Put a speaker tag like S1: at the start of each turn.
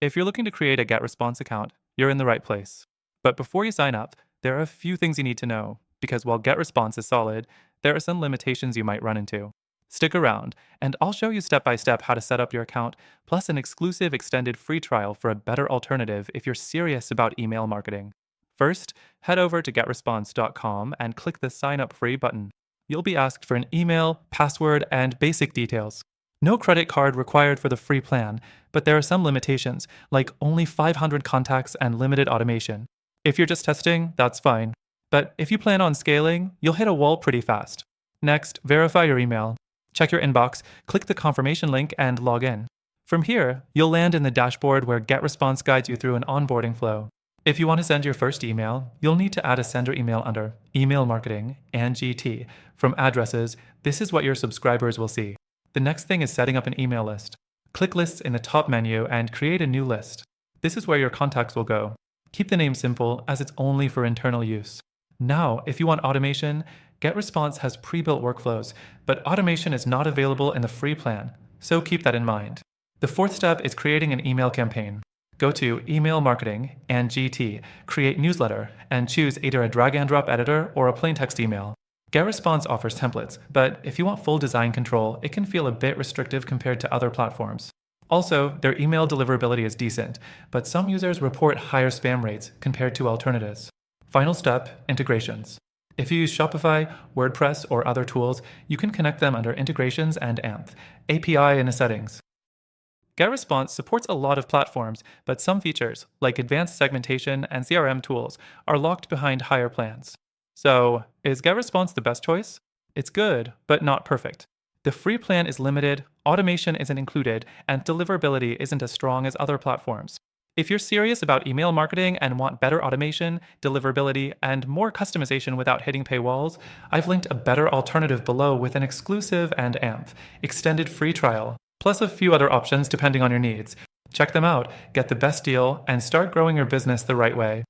S1: If you're looking to create a GetResponse account, you're in the right place. But before you sign up, there are a few things you need to know, because while GetResponse is solid, there are some limitations you might run into. Stick around, and I'll show you step by step how to set up your account, plus an exclusive extended free trial for a better alternative if you're serious about email marketing. First, head over to getresponse.com and click the Sign Up Free button. You'll be asked for an email, password, and basic details. No credit card required for the free plan, but there are some limitations, like only 500 contacts and limited automation. If you're just testing, that's fine. But if you plan on scaling, you'll hit a wall pretty fast. Next, verify your email. Check your inbox, click the confirmation link, and log in. From here, you'll land in the dashboard where GetResponse guides you through an onboarding flow. If you want to send your first email, you'll need to add a sender email under Email Marketing and GT. From addresses, this is what your subscribers will see. The next thing is setting up an email list. Click Lists in the top menu and create a new list. This is where your contacts will go. Keep the name simple, as it's only for internal use. Now, if you want automation, GetResponse has pre-built workflows, but automation is not available in the free plan, so keep that in mind. The fourth step is creating an email campaign. Go to Email Marketing and GT, create newsletter, and choose either a drag and drop editor or a plain text email. GetResponse offers templates, but if you want full design control, it can feel a bit restrictive compared to other platforms. Also, their email deliverability is decent, but some users report higher spam rates compared to alternatives. Final step, integrations. If you use Shopify, WordPress, or other tools, you can connect them under Integrations and AMP, API in the settings. GetResponse supports a lot of platforms, but some features, like advanced segmentation and CRM tools, are locked behind higher plans. So, is GetResponse the best choice? It's good, but not perfect. The free plan is limited, automation isn't included, and deliverability isn't as strong as other platforms. If you're serious about email marketing and want better automation, deliverability, and more customization without hitting paywalls, I've linked a better alternative below with an exclusive and AMP, extended free trial, plus a few other options depending on your needs. Check them out, get the best deal, and start growing your business the right way.